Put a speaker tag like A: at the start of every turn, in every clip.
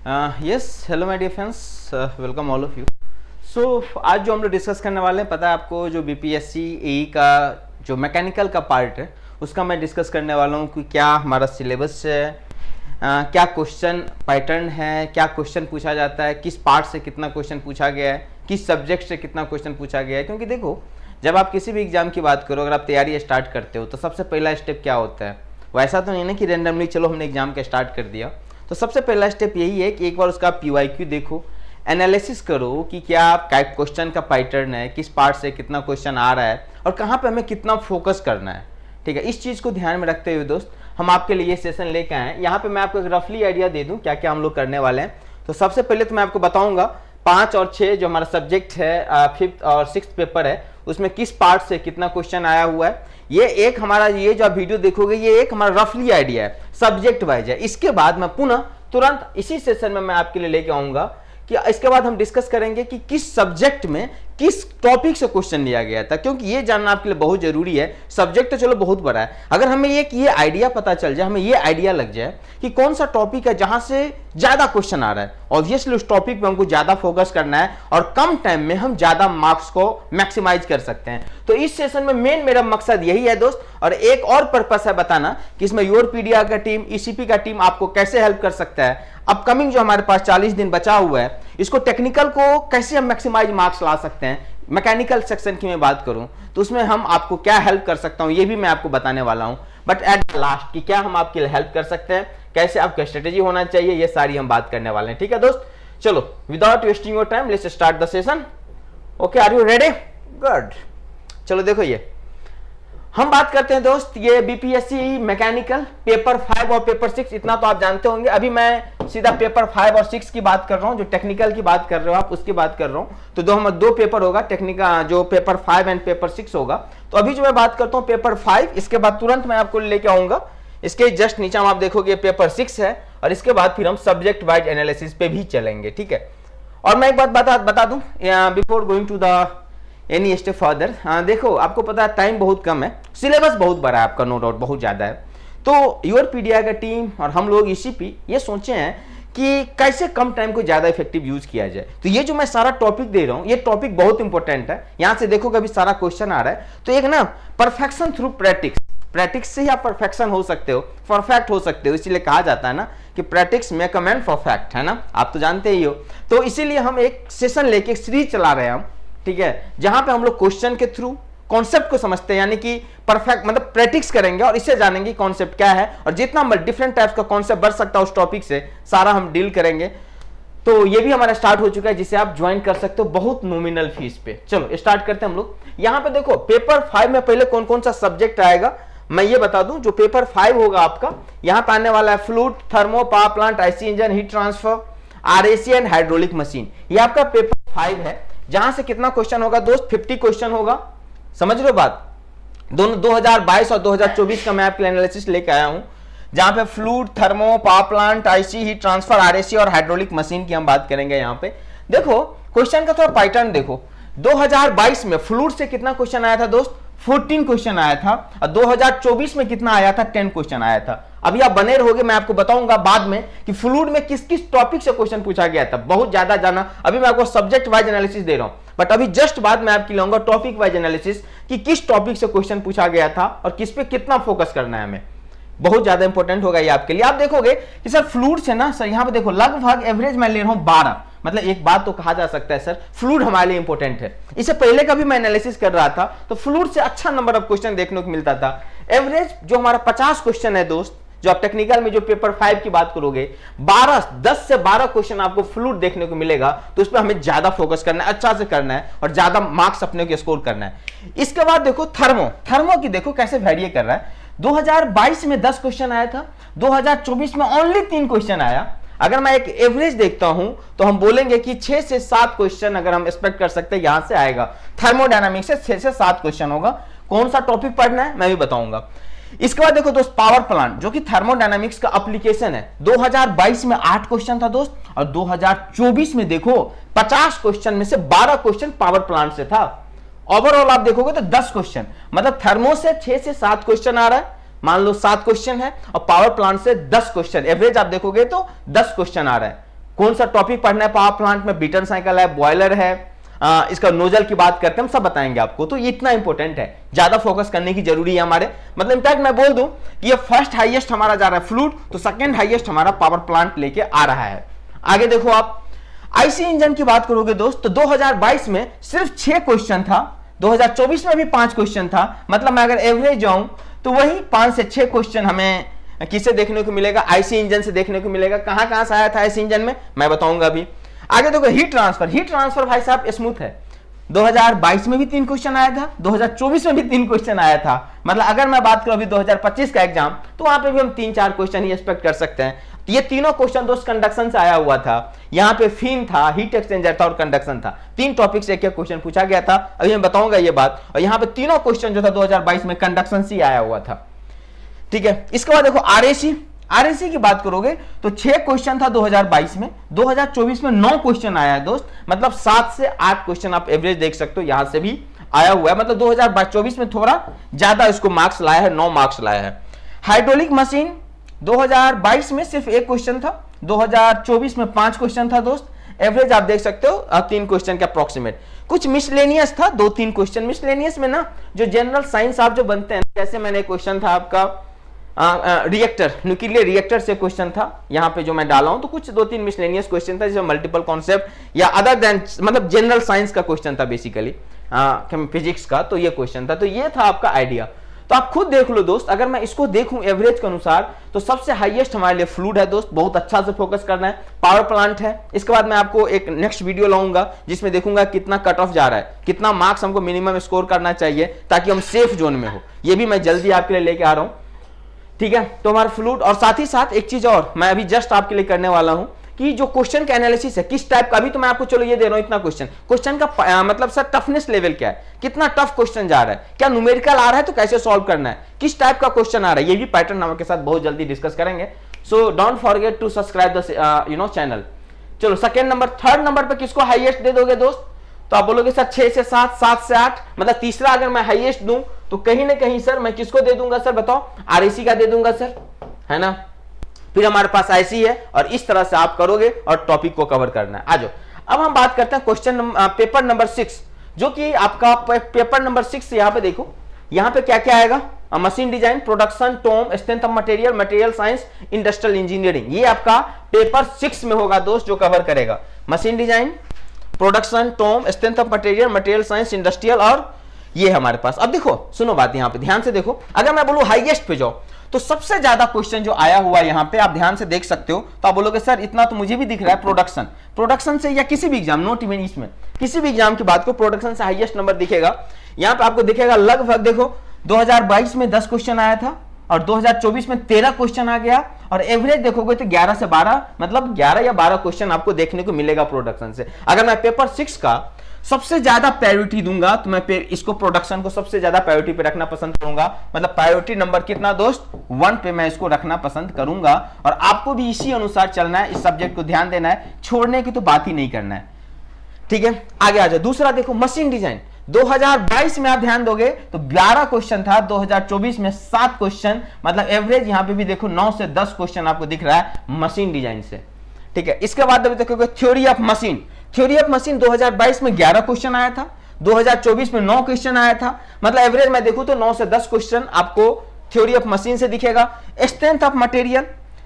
A: Yes hello my dear friends, welcome all of you. So आज जो हम लोग डिस्कस करने वाले हैं, पता है आपको, जो बीपीएससी एई का जो मैकेनिकल का पार्ट है उसका मैं डिस्कस करने वाला हूँ कि क्या हमारा सिलेबस है, क्या क्वेश्चन पैटर्न है, क्या क्वेश्चन पूछा जाता है, किस पार्ट से कितना क्वेश्चन पूछा गया है, किस सब्जेक्ट से कितना क्वेश्चन पूछा गया है। क्योंकि देखो, जब आप किसी भी एग्जाम की बात करो, अगर आप तैयारी स्टार्ट करते हो तो सबसे पहला स्टेप क्या होता है? वैसा तो नहीं ना कि रैंडमली चलो हमने एग्जाम का स्टार्ट कर दिया। तो सबसे पहला स्टेप यही है कि एक बार उसका पीवाईक्यू देखो, एनालिसिस करो कि क्या क्वेश्चन का पैटर्न है, किस पार्ट से कितना क्वेश्चन आ रहा है और कहाँ पे हमें कितना फोकस करना है। ठीक है, इस चीज़ को ध्यान में रखते हुए दोस्त हम आपके लिए ये सेशन लेके आए हैं। यहाँ पे मैं आपको एक रफली आइडिया दे दूँ क्या क्या हम लोग करने वाले हैं। तो सबसे पहले तो मैं आपको बताऊंगा 5 और 6 जो हमारा सब्जेक्ट है, 5th और 6th पेपर है, उसमें किस पार्ट से कितना क्वेश्चन आया हुआ है। ये एक हमारा, ये जो आप वीडियो देखोगे, ये एक हमारा रफली आइडिया है, सब्जेक्ट वाइज है। इसके बाद मैं पुनः तुरंत इसी सेशन में मैं आपके लिए लेके आऊंगा कि इसके बाद हम डिस्कस करेंगे कि किस सब्जेक्ट में किस टॉपिक से क्वेश्चन लिया गया था, क्योंकि ये जानना आपके लिए बहुत जरूरी है। सब्जेक्ट तो चलो बहुत बड़ा है, अगर हमें ये आइडिया पता चल जाए, हमें ये आइडिया लग जाए कि कौन सा टॉपिक है जहां से ज्यादा क्वेश्चन आ रहा है, ऑब्वियसली उस टॉपिक पे हमको ज्यादा फोकस करना है और कम टाइम में हम ज्यादा मार्क्स को मैक्सिमाइज कर सकते हैं। तो इस सेशन में मेन मेरा मकसद यही है दोस्त, और एक और पर्पस है बताना कि इसमें योरपीडिया का टीम, ईसीपी का टीम आपको कैसे हेल्प कर सकता है। अपकमिंग जो हमारे पास 40 दिन बचा हुआ है, इसको टेक्निकल को कैसे हम मैक्सिमाइज मार्क्स ला सकते हैं। मैकेनिकल सेक्शन की मैं बात करूं तो उसमें हम आपको क्या हेल्प कर सकता हूं, ये भी मैं आपको बताने वाला हूं। बट एट लास्ट कि क्या हम आपके लिए हेल्प कर सकते हैं, कैसे आपका स्ट्रेटेजी होना चाहिए, ये सारी हम बात करने वाले हैं। ठीक है दोस्त, चलो without wasting your time let's start the session. Okay, are you ready? Good. चलो देखो, ये हम बात करते हैं दोस्त, ये बीपीएससी मैकेनिकल पेपर 5 और पेपर 6, इतना तो आप जानते होंगे। अभी मैं सीधा पेपर 5 और 6 की बात कर रहा हूं, जो टेक्निकल की बात कर रहे हो आप उसकी बात कर रहा हूं। तो दो पेपर होगा टेक्निकल, जो पेपर 5 एंड पेपर 6 होगा। तो अभी जो मैं बात करता हूं पेपर 5, इसके बाद तुरंत मैं आपको लेके आऊंगा, इसके जस्ट नीचे आप देखोगे पेपर 6 है, और इसके बाद फिर हम सब्जेक्ट वाइज एनालिसिस पे भी चलेंगे। ठीक है, और मैं एक बात बता दूं before going to the any step further. देखो, आपको पता है टाइम बहुत कम है, सिलेबस बहुत बड़ा है आपका, नो डाउट बहुत ज्यादा है। तो योरपीडिया का टीम और हम लोग ईसीपी ये सोचे हैं कि कैसे कम टाइम को ज्यादा इफेक्टिव यूज किया जाए। तो ये जो मैं सारा टॉपिक दे रहा हूं, ये टॉपिक बहुत इंपॉर्टेंट है। यहां से देखो, कभी सारा क्वेश्चन आ रहा है, तो एक ना परफेक्शन थ्रू प्रैक्टिस से ही आप परफेक्शन हो सकते हो, परफेक्ट हो सकते हो। इसीलिए कहा जाता है ना कि practice make a man perfect, है ना, आप तो जानते ही हो। तो इसीलिए हम एक सेशन लेके सीरीज चला रहे हैं हम, ठीक है, जहां पे हम लोग क्वेश्चन के थ्रू कॉन्सेप्ट को समझते हैं, यानी कि परफेक्ट मतलब प्रैक्टिस करेंगे और इससे जानेंगे कॉन्सेप्ट क्या है, और जितना डिफरेंट टाइप्स का कॉन्सेप्ट बढ़ सकता है उस टॉपिक से सारा हम डील करेंगे। तो ये भी हमारा स्टार्ट हो चुका है, जिसे आप ज्वाइन कर सकते हो बहुत नॉमिनल फीस पे। चलो स्टार्ट करते हैं हम लोग। यहां पे देखो, पेपर 5 में पहले कौन कौन सा सब्जेक्ट आएगा मैं ये बता दूं। जो पेपर 5 होगा आपका, यहां पे आने वाला है fluid, thermo, power plant, IC engine, heat transfer, RAC and hydraulic machine. ये आपका पेपर 5 है, जहां से कितना क्वेश्चन होगा दोस्त? 50 क्वेश्चन होगा। समझ लो बात। दोनों 2022 और 2024 का मैं आपके एनालिसिस लेके आया हूं, जहां पे fluid, thermo, power plant, IC, heat transfer, RAC और हाइड्रोलिक मशीन की हम बात करेंगे। यहां पे देखो क्वेश्चन का थोड़ा पैटर्न देखो। 2022 में फ्लूइड से कितना क्वेश्चन आया था दोस्त? 14 क्वेश्चन आया था, और 2024 में कितना आया था? 10 क्वेश्चन आया था। अभी आप बने रहोगे, मैं आपको बताऊंगा बाद में कि फ्लूइड में किस किस टॉपिक से क्वेश्चन पूछा गया था। बहुत ज्यादा जाना, अभी मैं आपको सब्जेक्ट वाइज एनालिसिस दे रहा हूं, बट अभी जस्ट बाद में आपकी लाऊंगा टॉपिक वाइज एनालिसिस कि किस टॉपिक से क्वेश्चन पूछा गया था और किस पे कितना फोकस करना है हमें। बहुत ज्यादा इंपॉर्टेंट होगा ये आपके लिए। आप देखोगे कि सर फ्लूइड से ना, सर यहां पे देखो लगभग एवरेज मैं ले रहा हूं 12, मतलब एक बात तो कहा जा सकता है सर फ्लूइड हमारे लिए इंपॉर्टेंट है। इससे पहले का भी मैं एनालिसिस कर रहा था, तो फ्लूइड से अच्छा नंबर ऑफ क्वेश्चन देखने को मिलता था। एवरेज जो हमारा 50 क्वेश्चन है दोस्त, जो आप टेक्निकल में जो पेपर 5 की बात करोगे, 10 से 12 क्वेश्चन आपको फ्लूइड देखने को मिलेगा। तो उस पर हमें ज्यादा फोकस करना है, अच्छा से करना है और ज्यादा मार्क्स अपने को स्कोर करना है। इसके बाद देखो थर्मो की देखो कैसे वेरी कर रहा है। 2022 में 10 क्वेश्चन आया था, 2024 में ओनली 3 क्वेश्चन आया। अगर मैं एक एवरेज देखता हूं तो हम बोलेंगे कि 6 से 7 क्वेश्चन अगर हम एक्सपेक्ट कर सकते हैं यहां से आएगा। थर्मोडायनामिक्स से 6 से 7 क्वेश्चन होगा। कौन सा टॉपिक पढ़ना है मैं भी बताऊंगा। इसके बाद देखो दोस्त, पावर प्लांट जो कि थर्मोडायनामिक्स का एप्लीकेशन है, 2022 में 8 क्वेश्चन था दोस्त, और 2024 में देखो 50 क्वेश्चन में से 12 क्वेश्चन पावर प्लांट से था। ओवरऑल आप देखोगे तो 10 क्वेश्चन, मतलब थर्मो से 6 से 7 क्वेश्चन आ रहा है, मान लो 7 क्वेश्चन है, और पावर प्लांट से 10 क्वेश्चन, एवरेज आप देखोगे तो 10 क्वेश्चन आ रहा है। कौन सा टॉपिक पढ़ना है पावर प्लांट में, ब्रेटन साइकिल है, बॉयलर है, इसका नोजल की बात करते हैं, हम सब बताएंगे आपको। तो ये इतना इंपॉर्टेंट है, ज्यादा फोकस करने की जरूरी है हमारे, मतलब इनफैक्ट मैं बोल दूं कि ये फर्स्ट हाईएस्ट हमारा जा रहा है फ्लूइड, तो सेकंड हाईएस्ट हमारा पावर प्लांट लेके आ रहा है। आगे देखो आप आईसी इंजन की बात करोगे दोस्त, तो 2022 में सिर्फ 6 क्वेश्चन था, 2024 में भी 5 क्वेश्चन था, मतलब मैं अगर एवरेज जाऊं तो वही 5 से 6 क्वेश्चन हमें किससे देखने को मिलेगा, आईसी इंजन से देखने को मिलेगा। कहां कहां से आया था आईसी इंजन में मैं बताऊंगा अभी। आगे देखो हीट ट्रांसफर, हीट ट्रांसफर भाई साहब स्मूथ है, 2022 में भी 3 क्वेश्चन आया था, 2024 में भी 3 क्वेश्चन आया था, मतलब अगर मैं बात करूं अभी 2025 का एग्जाम, तो वहां पे भी हम 3-4 क्वेश्चन ही एक्सपेक्ट कर सकते हैं। ये तीनों क्वेश्चन दोस्त कंडक्शन से आया हुआ था, यहाँ पे फिन था, हीट एक्सचेंजर था और कंडक्शन था, 3 टॉपिक से एक क्वेश्चन पूछा गया था, अभी मैं बताऊंगा ये बात। और यहाँ पे तीनों क्वेश्चन जो था 2022 में कंडक्शन से आया हुआ था, ठीक है। इसके बाद देखो आरएसी, आरएसी की बात करोगे तो 6 क्वेश्चन था 2022 में, 2024 में 9 क्वेश्चन आया है दोस्त, मतलब 7 से 8 क्वेश्चन आप एवरेज देख सकते हो यहां से भी आया हुआ है, मतलब 2024 में थोड़ा ज्यादा इसको मार्क्स लाया है, 9 मार्क्स लाया है। हाइड्रोलिक मशीन 2022 में सिर्फ 1 क्वेश्चन था, 2024 में 5 क्वेश्चन था दोस्त, एवरेज आप देख सकते हो 3 क्वेश्चन के अप्रोक्सीमेट। कुछ मिसलेनियस था 2-3 क्वेश्चन, मिसलेनियस में ना जो जनरल साइंस आप जो बनते हैं, जैसे मैंने क्वेश्चन था आपका रिएक्टर, न्यूक्लियर रिएक्टर से क्वेश्चन था यहाँ पे जो मैं डाला हूं, तो कुछ 2-3 मिसलेनियस क्वेश्चन था, जैसे मल्टीपल कॉन्सेप्ट या अदर देन, मतलब जनरल साइंस का क्वेश्चन था बेसिकली, फिजिक्स का, तो ये क्वेश्चन था, तो ये था आपका आइडिया। तो आप खुद देख लो दोस्त, अगर मैं इसको देखूं एवरेज के अनुसार तो सबसे हाईएस्ट हमारे लिए फ्लूइड है दोस्त, बहुत अच्छा से फोकस करना है, पावर प्लांट है। इसके बाद मैं आपको एक नेक्स्ट वीडियो लाऊंगा जिसमें देखूंगा कितना कट ऑफ जा रहा है, कितना मार्क्स हमको मिनिमम स्कोर करना चाहिए ताकि हम सेफ जोन में हो, ये भी मैं जल्दी आपके लिए लेके आ रहा हूं, ठीक है। तो हमारा फ्लूइड, और साथ ही साथ एक चीज और मैं अभी जस्ट आपके लिए करने वाला हूं कि जो क्वेश्चन का एनालिसिस है किस टाइप का, अभी तो मैं आपको चलो ये दे रहा हूं इतना क्वेश्चन का मतलब सर टफनेस लेवल क्या है, कितना टफ क्वेश्चन जा रहा है, क्या न्यूमेरिकल आ रहा है तो कैसे सॉल्व करना है, किस टाइप का क्वेश्चन आ रहा है, ये भी पैटर्न हम आपके साथ बहुत जल्दी डिस्कस करेंगे। So don't forget to subscribe the channel. चलो सेकंड नंबर, थर्ड नंबर पे किसको हाईएस्ट दे दोगे दोस्त, तो आप बोलोगे सर 6 से 7, 7 से 8, मतलब तीसरा अगर मैं हाईएस्ट दूं तो कहीं ना कहीं सर मैं किसको दे दूंगा सर बताओ, आरएसी का दे दूंगा सर, है ना। फिर हमारे पास आईसी है, और इस तरह से आप करोगे और टॉपिक को कवर करना है। आ जाओ अब हम बात करते हैं क्वेश्चन पेपर नंबर 6, जो कि आपका पेपर नंबर 6 यहाँ पे देखो, यहाँ पे क्या क्या आएगा, machine design, production, TOM, strength of material, material science, industrial engineering, ये आपका पेपर 6 में होगा दोस्त, जो कवर करेगा machine design, production, TOM, strength of material, material science, industrial, और ये हमारे पास। अब देखो सुनो बात, यहाँ पे ध्यान से देखो, अगर मैं बोलूं हाईएस्ट पे जाओ तो सबसे ज्यादा क्वेश्चन जो आया हुआ यहाँ पे आप ध्यान से देख सकते हो, तो आप बोलोगे सर इतना तो मुझे भी दिख रहा है, प्रोडक्शन से या किसी भी एग्जाम, नोट इवन इसमें किसी भी एग्जाम की बात को, प्रोडक्शन से हाईएस्ट नंबर दिखेगा। यहाँ पे आपको दिखेगा लगभग, देखो 2022 में 10 क्वेश्चन आया था और 2024 में 13 क्वेश्चन आ गया, और एवरेज देखोगे तो 11 से 12, मतलब 11 या 12 क्वेश्चन आपको देखने को मिलेगा प्रोडक्शन से। अगर मैं पेपर 6 का सबसे ज्यादा प्रायोरिटी दूंगा तो मैं इसको प्रोडक्शन को सबसे ज्यादा प्रायोरिटी पे रखना पसंद करूंगा, मतलब प्रायोरिटी नंबर कितना दोस्त 1 पे मैं इसको रखना पसंद करूंगा, और आपको भी इसी अनुसार चलना है, इस सब्जेक्ट को ध्यान देना है, छोड़ने की तो बात ही नहीं करना है, ठीक है। आगे आ जाओ, दूसरा देखो मशीन डिजाइन, 2022 में आप ध्यान दोगे तो 12 क्वेश्चन था, 2024 में 7 क्वेश्चन, मतलब एवरेज यहाँ पे भी देखो 9 से 10 क्वेश्चन आपको दिख रहा है मशीन डिजाइन से, ठीक है। इसके बाद अभी देखोगे theory of machine, theory of machine 2022 में 11 क्वेश्चन आया था, 2024 में 9 क्वेश्चन आया था, मतलब एवरेज मैं देखूं तो 9 से 10 क्वेश्चन आपको थ्योरी ऑफ मशीन से दिखेगा। स्ट्रेंथ ऑफ मटेरियल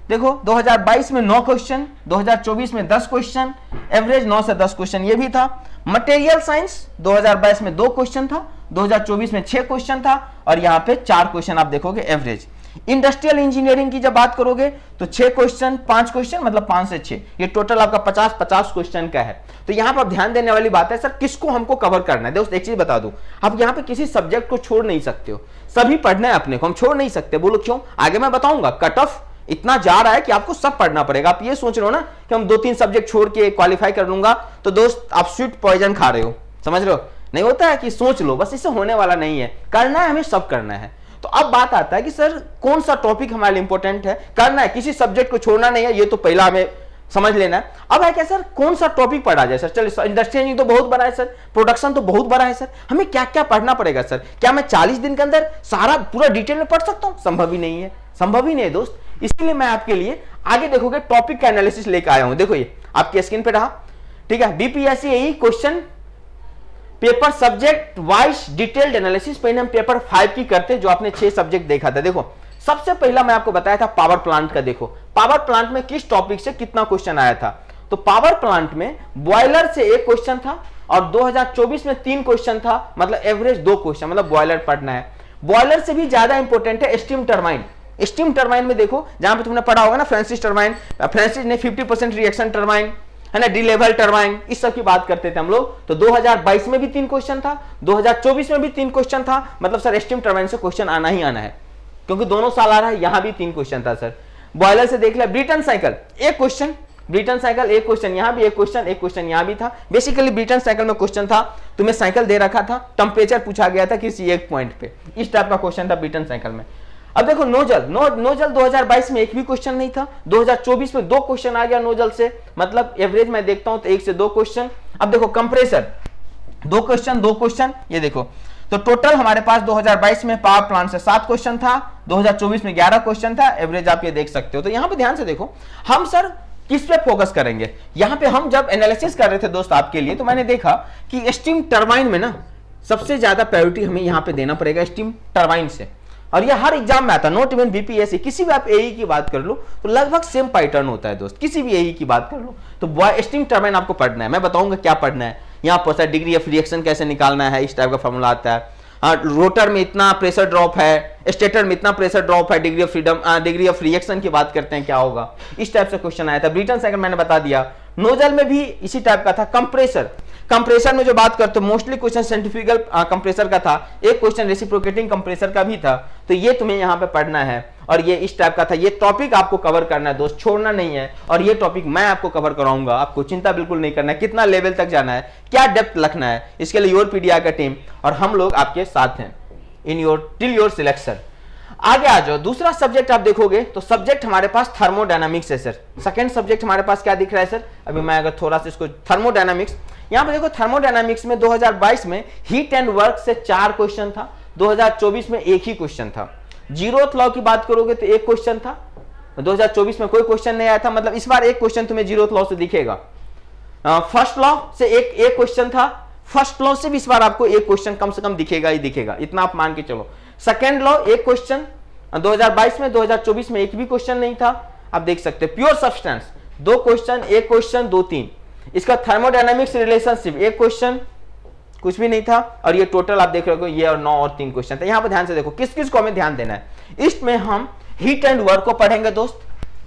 A: देखो 2022 में 9 क्वेश्चन, 2024 में 10 क्वेश्चन, एवरेज 9 से 10 क्वेश्चन ये भी था। मटेरियल साइंस 2022 में 2 क्वेश्चन था, 2024 में 6 क्वेश्चन था, और यहाँ पे 4 क्वेश्चन आप देखोगे एवरेज। इंडस्ट्रियल इंजीनियरिंग की जब बात करोगे तो 6 क्वेश्चन, 5 क्वेश्चन, मतलब 5 से 6, ये टोटल आपका 50 क्वेश्चन का है। तो यहाँ पर ध्यान देने वाली बात है सर किसको हमको कवर करना है। दोस्त एक चीज बता दूं, आप यहाँ पे किसी सब्जेक्ट को छोड़ नहीं सकते हो, सभी पढ़ना है अपने को, हम छोड़ नहीं सकते। बोलो क्यों, आगे मैं बताऊंगा। कट ऑफ इतना जा रहा है कि आपको सब पढ़ना पड़ेगा। आप ये सोच रहे हो ना कि हम 2-3 सब्जेक्ट छोड़ के क्वालिफाई कर लूंगा, तो दोस्त आप स्वीट पॉइजन खा रहे हो, समझ रहे हो। नहीं होता है कि सोच लो, बस इससे होने वाला नहीं है, करना है हमें, सब करना है। तो अब बात आता है कि सर कौन सा टॉपिक हमारे लिए इंपॉर्टेंट है, करना है, किसी सब्जेक्ट को छोड़ना नहीं है, ये तो पहला हमें समझ लेना है। अब है क्या सर, कौन सा टॉपिक पढ़ा जाए सर। चलो इंडस्ट्रियल तो बहुत बड़ा है सर, प्रोडक्शन तो बहुत बड़ा है सर, हमें क्या क्या पढ़ना पड़ेगा सर। क्या मैं 40 दिन के अंदर सारा पूरा डिटेल में पढ़ सकता हूं? संभव ही नहीं है, संभव ही नहीं है दोस्त। इसलिए मैं आपके लिए आगे देखोगे टॉपिक का एनालिसिस लेकर आया हूं। देखो ये आपकी स्क्रीन पे रहा, ठीक है। बीपीएससी यही question paper subject wise detailed analysis पहले हम पेपर 5 की करते, जो आपने 6 सब्जेक्ट देखा था। देखो सबसे पहला मैं आपको बताया था पावर प्लांट का। देखो पावर प्लांट में किस टॉपिक से कितना क्वेश्चन आया था। तो पावर प्लांट में बॉयलर से एक क्वेश्चन था और 2024 में 3 क्वेश्चन था, मतलब एवरेज 2 क्वेश्चन, मतलब बॉयलर पढ़ना है। बॉयलर से भी ज्यादा इंपॉर्टेंट है स्टीम टरबाइन। स्टीम टरबाइन में देखो जहां पे तुमने पढ़ा होगा ना फ्रांसिस टरबाइन, फ्रांसिस ने 50% रिएक्शन टरबाइन है ना, डी लेवल टरबाइन, इस सब की बात करते थे हम लोग। तो 2022 में भी 3 क्वेश्चन था, 2024 में भी 3 क्वेश्चन था, मतलब सर स्टीम टरबाइन से क्वेश्चन आना ही आना है, क्योंकि दोनों साल आ रहा है। यहां भी 3 क्वेश्चन था सर। बॉयलर से देख लिया। ब्रिटन साइकिल एक क्वेश्चन, ब्रिटन साइकिल एक क्वेश्चन, यहां भी एक क्वेश्चन यहां भी था। बेसिकली ब्रिटन साइकिल में क्वेश्चन था, तुम्हें साइकिल दे रखा था, टेम्परेचर पूछा गया था किसी एक पॉइंट पे, इस टाइप का क्वेश्चन था ब्रिटन साइकिल में। अब देखो नोजल, नोजल 2022 में एक भी क्वेश्चन नहीं था, 2024 में 2 क्वेश्चन आ गया नोजल से, मतलब एवरेज मैं देखता हूं तो 1 से 2 क्वेश्चन। अब देखो कंप्रेसर 2 क्वेश्चन, ये देखो। तो टोटल हमारे पास 2022 में पावर प्लांट से 7 क्वेश्चन था, 2024 में 11 क्वेश्चन था, एवरेज आप ये देख सकते हो। तो यहां पे ध्यान से देखो, हम सर किस पे फोकस करेंगे। यहां पे हम जब एनालिसिस कर रहे थे दोस्त आपके लिए, तो मैंने देखा कि स्टीम टरबाइन में ना सबसे ज्यादा प्रायोरिटी हमें यहां पे देना पड़ेगा स्टीम टरबाइन से। और ये हर एग्जाम में आता है, नॉट इवन बीपीएससी, किसी भी आप एई की बात कर लो तो लगभग सेम पैटर्न होता है दोस्त, किसी भी एई की बात कर लो तो स्टीम टरबाइन आपको पढ़ना है। मैं बताऊंगा क्या पढ़ना है। यहाँ पर डिग्री ऑफ रिएक्शन कैसे निकालना है, इस टाइप का फॉर्मूला आता है। रोटर में इतना प्रेशर ड्रॉप है, स्टेटर में इतना प्रेशर ड्रॉप है, degree of freedom, degree of reaction की बात करते हैं क्या होगा, इस टाइप से क्वेश्चन आया था। ब्रिटन साइकिल मैंने बता दिया। नोजल में भी इसी टाइप का था। कंप्रेसर में जो बात करते मोस्टली क्वेश्चन सेंट्रीफ्यूगल कंप्रेसर का था, एक क्वेश्चन रेसिप्रोकेटिंग कंप्रेसर का भी था। तो ये तुम्हें यहाँ पे पढ़ना है और ये इस टाइप का था। ये टॉपिक आपको कवर करना है दोस्त, छोड़ना नहीं है। और ये टॉपिक मैं आपको कवर कराऊंगा, आपको चिंता बिल्कुल नहीं करना है। कितना लेवल तक जाना है, क्या डेप्थ रखना है, इसके लिए योर पीडीआर का टीम और हम लोग आपके साथ हैं in your till your selection. आगे आ जाओ। दूसरा सब्जेक्ट आप देखोगे तो सब्जेक्ट हमारे पास थर्मोडायनामिक्स है सर। सेकंड सब्जेक्ट हमारे पास क्या दिख रहा है सर, अभी मैं अगर थोड़ा सा इसको, थर्मोडायनामिक्स। यहां पे देखो थर्मोडायनामिक्स में 2022 में हीट एंड वर्क से 4 क्वेश्चन था, 2024 में 1 ही क्वेश्चन था। जीरोथ लॉ की बात करोगे तो 1 क्वेश्चन था, 2024 में कोई क्वेश्चन नहीं आया था, मतलब इस बार 1 क्वेश्चन तुम्हें जीरोथ लॉ से दिखेगा। फर्स्ट लॉ से एक क्वेश्चन था, फर्स्ट लॉ से भी इस बार आपको 1 क्वेश्चन कम से कम दिखेगा ही दिखेगा, इतना आप मान के चलो। सेकेंड लॉ 1 क्वेश्चन 2022 में, 2024 में 1 भी क्वेश्चन नहीं था, आप देख सकते। Pure substance 2 question, 1 question 2 3। इसका थर्मोडायनामिक्स रिलेशनशिप 1 क्वेश्चन, कुछ भी नहीं था। और ये टोटल आप देख रहे हो ये और 9 और 3 क्वेश्चन था। यहां पर ध्यान से देखो किस किस को हमें ध्यान देना है। इसमें हम हीट एंड वर्क को पढ़ेंगे दोस्त।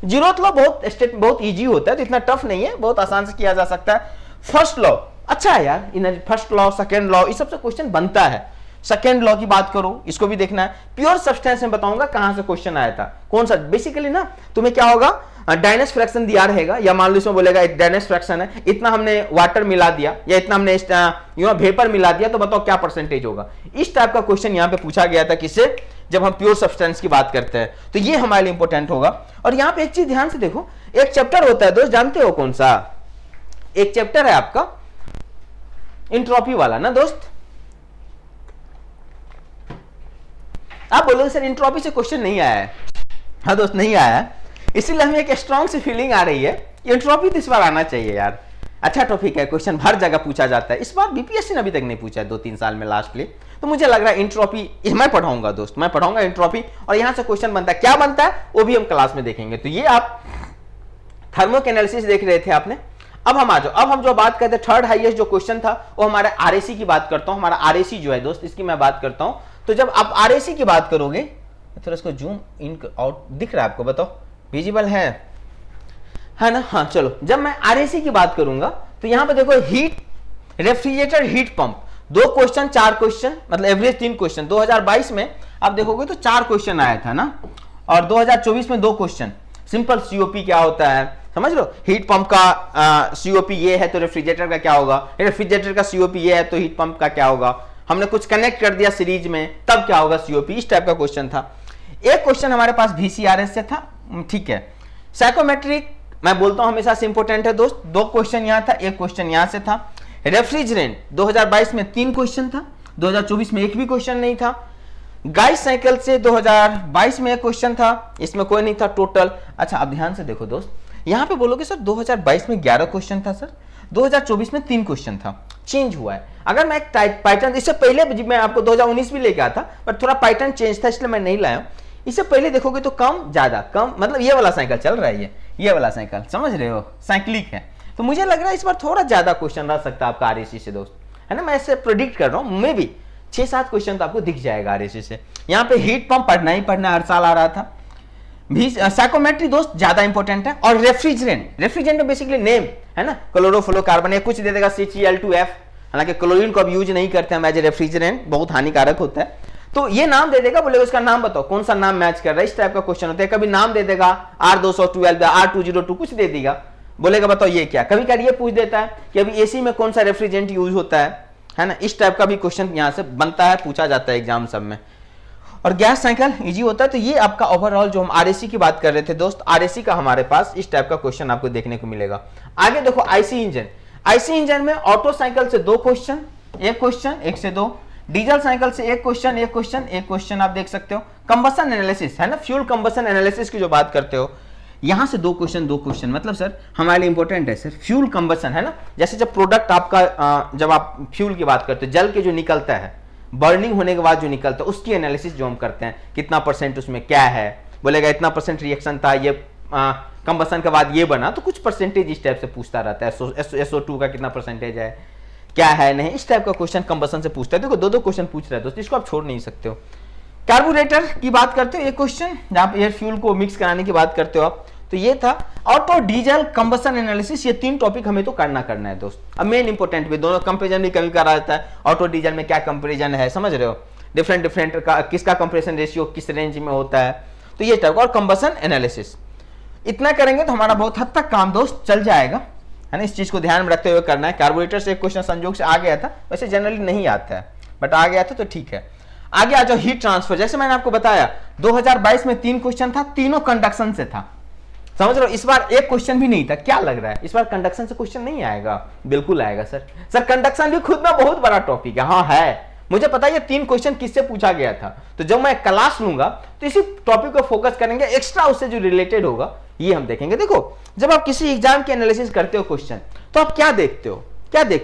A: जीरोथ लॉ बहुत इजी होता है, तो इतना टफ नहीं है, बहुत आसान से किया जा सकता है। फर्स्ट लॉ अच्छा है यार, फर्स्ट लॉ सेकेंड लॉ इस सबसे क्वेश्चन बनता है। सेकेंड लॉ की बात करो, इसको भी देखना है। प्योर सब्सटेंस में बताऊंगा कहां से क्वेश्चन आया था, कौन सा। बेसिकली ना तुम्हें क्या होगा, डायनेस फ्रैक्शन दिया रहेगा, या मान लो इसमें बोलेगा डायनेस फ्रैक्शन है, इतना हमने वाटर मिला दिया या इतना हमने वेपर मिला दिया, तो बताओ क्या परसेंटेज होगा। इस टाइप का क्वेश्चन यहाँ पे पूछा गया था किससे, जब हम प्योर सब्सटेंस की बात करते हैं, तो ये हमारे लिए इंपॉर्टेंट होगा। और यहाँ पे एक चीज ध्यान से देखो, एक चैप्टर होता है दोस्त, जानते हो कौन सा, एक चैप्टर है आपका इंट्रोपी वाला ना दोस्त। आप बोलोगे सर इंट्रोपी से क्वेश्चन नहीं आया है। हाँ दोस्त नहीं आया है, इसीलिए हमें एक स्ट्रॉन्ग सी फीलिंग आ रही है, इंट्रोपी तो इस बार आना चाहिए यार। अच्छा टॉपिक है, क्वेश्चन हर जगह पूछा जाता है। इस बार बीपीएससी ने अभी तक नहीं पूछा है 2-3 साल में लास्टली, तो मुझे लग रहा है इंट्रोपी मैं पढ़ाऊंगा दोस्त, मैं पढ़ाऊंगा इंट्रोपी, और यहां से क्वेश्चन बनता है। क्या बनता है वो भी हम क्लास में देखेंगे। तो ये आप थर्मोकेनेलिसिस देख रहे थे आपने। अब हम आ जाओ, अब हम जो बात करते हैं थर्ड हाईएस्ट जो क्वेश्चन था वो हमारा आरएसी की बात करता हूं। हमारा आरएसी जो है दोस्त, इसकी मैं बात करता हूं। तो जब आप आरएसी की बात करोगे, थोड़ा इसको जूम इन आउट दिख रहा है आपको, बताओ विजिबल है ना। हाँ चलो, जब मैं आरएसी की बात करूंगा तो यहां पे देखो heat refrigerator heat pump 2 question 4 question, मतलब एवरेज 3 क्वेश्चन। 2022 में आप देखोगे तो 4 क्वेश्चन आया था ना, और 2024 में 2 क्वेश्चन। सिंपल सीओपी क्या होता है समझ लो, हीट पंप का सीओपी ये है तो रेफ्रिजरेटर का क्या होगा, रेफ्रिजरेटर का सीओपी ये है तो हीट पंप का क्या होगा, हमने कुछ कनेक्ट कर दिया सीरीज में तब क्या होगा सीओपी, इस टाइप का क्वेश्चन था। एक क्वेश्चन हमारे पास वीसीआरएस से था, ठीक है। साइकोमेट्रिक मैं बोलता हूं हमेशा से इंपॉर्टेंट है दोस्त, 2 क्वेश्चन यहां था, 1 क्वेश्चन यहां से था। रेफ्रिजरेंट 2022 में 3 क्वेश्चन था, 2024 में 1 भी क्वेश्चन नहीं था। गाइस साइकिल से 2022 में 1 क्वेश्चन था, इसमें कोई नहीं था टोटल। अच्छा अब ध्यान से देखो दोस्त, यहाँ पे बोलोगे सर 2022 में 11 क्वेश्चन था सर, 2024 में 3 क्वेश्चन था, चेंज हुआ है। अगर मैं एक पैटर्न, इससे पहले मैं आपको 2019 भी लेके आता, पर थोड़ा पैटर्न चेंज था इसलिए मैं नहीं लाया। इससे पहले देखोगे तो कम ज्यादा कम, मतलब ये वाला साइकिल चल रहा है, ये वाला साइकिल समझ रहे हो, साइक्लिक है। तो मुझे लग रहा है इस बार थोड़ा ज्यादा क्वेश्चन रह सकता है आपका आरएससी से दोस्त, है ना। मैं ऐसे प्रोडिक्ट कर रहा हूँ, मे भी 6-7 क्वेश्चन तो आपको दिख जाएगा आरएससी से। यहाँ पे हीट पंप पढ़ना ही पढ़ना, हर साल आ रहा था भी। साइकोमेट्री दोस्त ज्यादा इंपॉर्टेंट है। और रेफ्रिजरेंट में बेसिकली नेम है ना, क्लोरोफ्लोरोकार्बन या कुछ दे देगा CCl2F, हालांकि क्लोरीन को अब यूज नहीं करते हम एज ए रेफ्रिजरेंट, बहुत हानिकारक होता है। तो ये नाम दे देगा, बोलेगा उसका नाम बताओ, कौन सा नाम मैच कर रहा है, इस टाइप का क्वेश्चन होता है। कभी नाम दे देगा R212 या R202 कुछ दे देगा, बोलेगा बताओ ये क्या। कभी कभी ये पूछ देता है कि अभी एसी में कौन सा रेफ्रिजरेंट यूज होता है ना। इस टाइप का भी क्वेश्चन यहाँ से बनता है, पूछा जाता है एग्जाम सब में। और गैस साइकिल इजी होता है। तो ये आपका ओवरऑल जो हम आरएससी की बात कर रहे थे दोस्त, आरएससी का हमारे पास इस टाइप का क्वेश्चन आपको देखने को मिलेगा। आगे देखो आईसी इंजन में ऑटो साइकिल से 2 क्वेश्चन, 1 क्वेश्चन 1 से 2, डीजल साइकिल से 1 क्वेश्चन 1 क्वेश्चन आप देख सकते हो। कंबशन एनालिसिस है ना, फ्यूल कंबशन एनालिसिस की जो बात करते हो, यहां से 2 क्वेश्चन, मतलब सर हमारे लिए इंपॉर्टेंट है सर फ्यूल कंबशन, है ना। जैसे जब प्रोडक्ट आपका जब आप फ्यूल की बात करते हो, जल के जो निकलता है, बर्निंग होने के बाद जो निकलता है, उसकी एनालिसिस जो हम करते हैं, कितना % उसमें क्या है, बोलेगा इतना % रिएक्शन था, ये कंबशन के बाद ये बना, तो कुछ परसेंटेज इस टाइप से पूछता रहता है। SO2 का कितना % है, क्या है नहीं, इस टाइप का क्वेश्चन कंबशन से पूछता है। देखो 2 क्वेश्चन पूछ रहा है दोस्तों, इसको आप छोड़ नहीं सकते हो। कार्बोरेटर की बात करते हो, एक क्वेश्चन जहां पे एयर फ्यूल को मिक्स कराने की बात करते हो आप, तो ये था। ऑटो डीजल कंबशन एनालिसिस, ये 3 टॉपिक हमें तो करना है दोस्त। अब मेन इंपॉर्टेंट भी, दोनों कंपेरिजन भी कभी करा जाता है। ऑटो डीजल में क्या कंपेरिजन है, समझ रहे हो, डिफरेंट का किसका कंप्रेशन रेशियो किस रेंज में होता है, तो ये टाइप। और कंबशन एनालिसिस इतना करेंगे तो हमारा बहुत हद तक काम दोस्त चल जाएगा, है ना। इस चीज को ध्यान में रखते हुए करना है। कार्बोरेटर से एक क्वेश्चन संजोग से आ गया था, वैसे जनरली नहीं आता है, बट आ गया था तो ठीक है। आगे आ जाओ हीट ट्रांसफर। जैसे मैंने आपको बताया 2022 में 3 क्वेश्चन था, तीनों कंडक्शन से था, समझ रहे हो। इस बार 1 क्वेश्चन भी नहीं था। क्या लग रहा है इस बार कंडक्शन से क्वेश्चन नहीं आएगा? बिल्कुल आएगा सर कंडक्शन भी खुद में बहुत बड़ा टॉपिक है। हाँ है, मुझे पता है ये 3 क्वेश्चन किससे पूछा गया था। तो जब मैं क्लास लूंगा तो इसी टॉपिक को फोकस करेंगे, एक्स्ट्रा उससे जो रिलेटेड होगा ये हम देखेंगे। देखो जब आप किसी एग्जाम के एनालिसिस करते हो क्वेश्चन, तो आप क्या देखते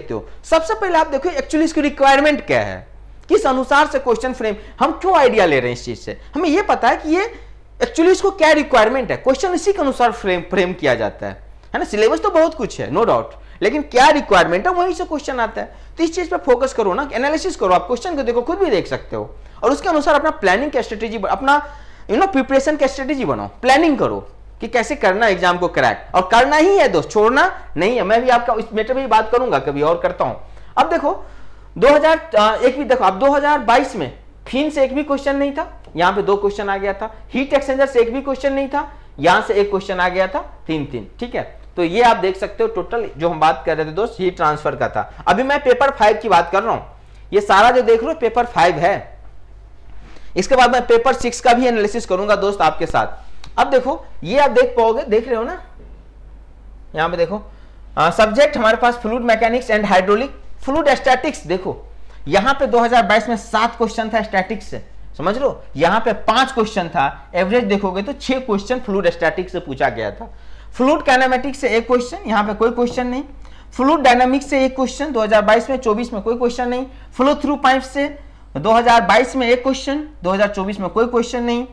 A: हो? सबसे पहले आप देखो एक्चुअली इसकी रिक्वायरमेंट क्या है, किस अनुसार से क्वेश्चन फ्रेम, हम क्यों आइडिया ले रहे हैं इस चीज से, हमें यह पता है कि ये एक्चुअली इसको क्या रिक्वायरमेंट है, क्वेश्चन इसी के अनुसार फ्रेम किया जाता है ना। सिलेबस तो बहुत कुछ है नो डाउट, लेकिन क्या रिक्वायरमेंट है वहीं से क्वेश्चन आता है। तो इस चीज पे फोकस करो ना, एनालिसिस करो, आप क्वेश्चन को देखो, खुद भी देख सकते हो, और उसके अनुसार अपना प्लानिंग का स्ट्रेटेजी, अपना प्रिपरेशन का स्ट्रेटेजी बनाओ, प्लानिंग करो कि कैसे करना एग्जाम को क्रैक, और करना ही है दोस्त, छोड़ना नहीं है। मैं भी आपका इस मैटर में बात करूंगा, कभी और करता हूं। अब देखो 2001 भी देखो, अब 2022 में फिन से 1 भी क्वेश्चन नहीं था, यहां पे 2 क्वेश्चन आ गया था। हीट एक्सचेंजर से 1 भी क्वेश्चन नहीं था, यहां से 1 क्वेश्चन आ गया था, 3, ठीक है। तो ये आप देख सकते हो टोटल जो हम बात कर रहे थे दोस्त हीट ट्रांसफर का था। अभी मैं पेपर 5 की बात कर रहा हूं, ये सारा जो देख रहे हो पेपर 5 है। इसके बाद मैं पेपर 6 का भी एनालिसिस करूंगा दोस्त आपके साथ। अब देखो ये आप देख पाओगे, देख रहे हो ना, यहां पे देखो सब्जेक्ट हमारे पास fluid mechanics and hydraulic, fluid statics. देखो यहां पे 2022 में 7 क्वेश्चन था स्टैटिक्स से, समझ लो। यहां पे 5 क्वेश्चन था, एवरेज देखोगे तो 6 क्वेश्चन फ्लूइड स्टैटिक्स से पूछा गया था। फ्लूइड काइनेमेटिक्स से 1 क्वेश्चन, यहां पे कोई क्वेश्चन नहीं। फ्लूइड डायनामिक्स से 1 क्वेश्चन, 2022 में, 24 में कोई क्वेश्चन नहीं। फ्लो थ्रू पाइप से 2022 में 1 क्वेश्चन, 2024 में कोई क्वेश्चन नहीं।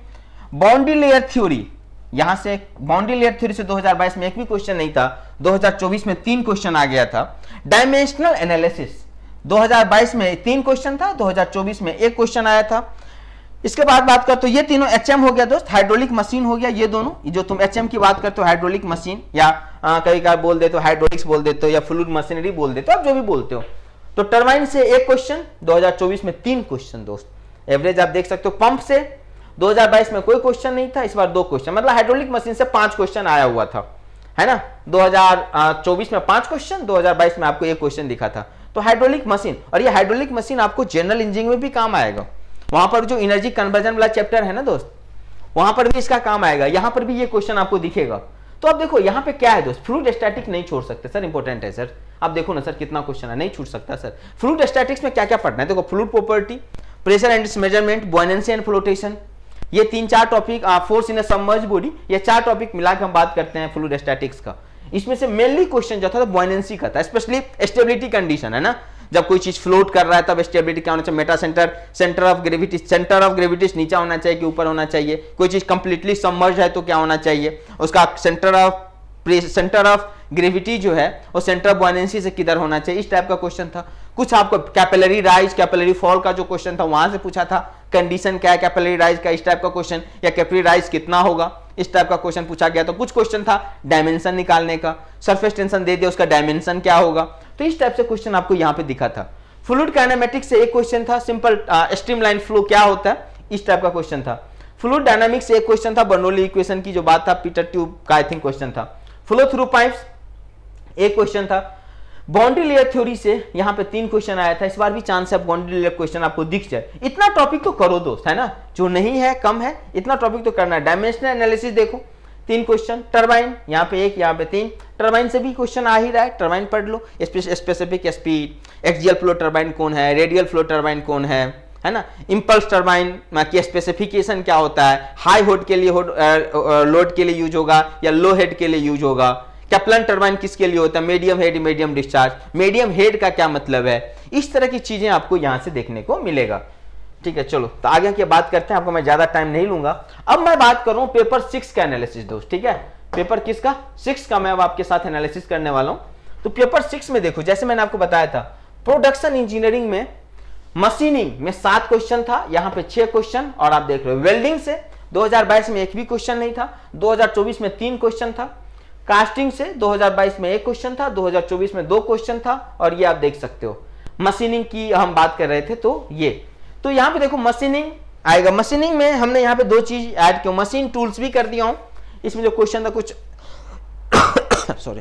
A: बाउंड्री लेयर थ्योरी, यहां से बाउंड्री लेयर थ्योरी से 2022 में 1 भी क्वेश्चन नहीं था, 2024 में 3 क्वेश्चन आ गया था। डायमेंशनल एनालिसिस 2022 में 3 क्वेश्चन था, 2024 में 1 क्वेश्चन आया था। इसके बाद बात कर तो ये तीनों HM हो गया दोस्त, हाइड्रोलिक मशीन हो गया। ये दोनों जो तुम HM की बात करते हो, हाइड्रोलिक मशीन, या कई बार बोल देते हो हाइड्रोलिक्स बोल देते हो, या फ्लूइड मशीनरी बोल देते हो, आप जो भी बोलते हो। तो टरबाइन से 1 क्वेश्चन, 2024 में 3 क्वेश्चन दोस्त। एवरेज आप देख सकते हो। पंप से 2022 में कोई क्वेश्चन नहीं था, इस बार 2 क्वेश्चन, मतलब हाइड्रोलिक मशीन से 5 क्वेश्चन आया हुआ था, है ना। 2024 में 5 क्वेश्चन, 2022 में आपको 1 क्वेश्चन दिखा था। तो हाइड्रोलिक मशीन, और ये हाइड्रोलिक मशीन आपको जनरल इंजीनियरिंग में भी काम आएगा। वहां पर जो एनर्जी कन्वर्जन वाला चैप्टर है ना दोस्त, वहां पर भी इसका काम आएगा, यहां पर भी ये क्वेश्चन आपको दिखेगा। तो अब देखो यहाँ पे क्या है दोस्त, फ्लूइड स्टैटिक नहीं छोड़ सकते सर, इंपॉर्टेंट है सर। आप देखो ना सर कितना क्वेश्चन है, नहीं छूट सकता सर। फ्लूइड स्टैटिक्स में क्या क्या पढ़ना है, देखो fluid property, pressure and its measurement, buoyancy and flotation, ये 3-4 topic, force in submerge body, ये 4 टॉपिक मिला के हम बात करते हैं फ्लूइड स्टैटिक्स का। इसमें से मेनली क्वेश्चन जो था बॉयनेंसी का था, स्पेशली स्टेबिलिटी कंडीशन, है ना, जब कोई चीज फ्लोट कर रहा है तब स्टेबिलिटी क्या होना चाहिए, मेटा सेंटर ऑफ ग्रेविटी नीचे होना चाहिए कि ऊपर होना चाहिए, कोई चीज कंप्लीटली सबमर्ज है तो क्या होना चाहिए, उसका सेंटर ऑफ ग्रेविटी जो है वो सेंटर ऑफ बॉयनेंसी से किधर होना चाहिए, इस टाइप का क्वेश्चन था। कुछ आपको कैपिलरी राइज कैपिलरी फॉल का जो क्वेश्चन था वहां से पूछा था, कंडीशन क्या है कैपिलरी राइज का, इस टाइप का क्वेश्चन, या कैपिलरी राइज कितना होगा, इस टाइप का क्वेश्चन पूछा गया। तो कुछ क्वेश्चन था डायमेंशन निकालने का, सरफेस टेंशन दे दिया उसका डायमेंशन क्या होगा, तो इस टाइप से क्वेश्चन आपको यहाँ पे दिखा था। फ्लूइड काइनेमेटिक्स से एक क्वेश्चन था, सिंपल स्ट्रीमलाइन फ्लो क्या होता है, इस टाइप का क्वेश्चन था। फ्लूइड डायनामिक्स से एक क्वेश्चन था, बर्नौली इक्वेशन की जो बात था, पीटर ट्यूब का आई थिंक क्वेश्चन था। फ्लो थ्रू पाइप्स एक क्वेश्चन था। बाउंड्री लेयर थ्योरी से यहाँ पे 3 क्वेश्चन आया था, इस बार भी चांस है बाउंड्री लेयर क्वेश्चन आपको दिख जाए। इतना टॉपिक तो करो दोस्त, है ना, जो नहीं है कम है, इतना टॉपिक तो करना है। डायमेंशनल एनालिसिस देखो 3 क्वेश्चन, टरबाइन यहाँ पे 1 यहाँ पे 3, टरबाइन से भी क्वेश्चन आ ही रहा है, टरबाइन पढ़ लो, specific speed, axial flow turbine कौन है, रेडियल फ्लो टरबाइन कौन है ना, इंपल्स टरबाइन की स्पेसिफिकेशन क्या होता है, हाई हेड के लिए लोड के लिए यूज होगा या लो हेड के लिए यूज होगा, कैप्लन टरबाइन किसके लिए होता है, medium head medium discharge, medium head का क्या मतलब है, इस तरह की चीजें आपको यहां से देखने को मिलेगा। ठीक है, चलो तो आगे की बात करते हैं, आपको मैं ज्यादा टाइम नहीं लूंगा। अब मैं बात करूं पेपर 6 का एनालिसिस दोस्त, ठीक है, पेपर किसका, 6 का मैं अब आपके साथ एनालिसिस करने वाला हूं। तो पेपर 6 में देखो, जैसे मैंने आपको बताया था, प्रोडक्शन इंजीनियरिंग में मशीनिंग में 7 क्वेश्चन था, यहां पे 6 क्वेश्चन, और आप देख रहे हो वेल्डिंग से 2022 में एक भी क्वेश्चन नहीं था, 2024 में 3 क्वेश्चन था, कास्टिंग से 2022 में 1 क्वेश्चन था, 2024 में 2 क्वेश्चन था, और ये आप देख सकते हो। मशीनिंग की हम बात कर रहे थे, तो ये तो यहां पे देखो मशीनिंग आएगा। मशीनिंग में हमने यहां पे 2 चीज ऐड की, मशीन टूल्स भी कर दिया हूं, इसमें जो क्वेश्चन था कुछ सॉरी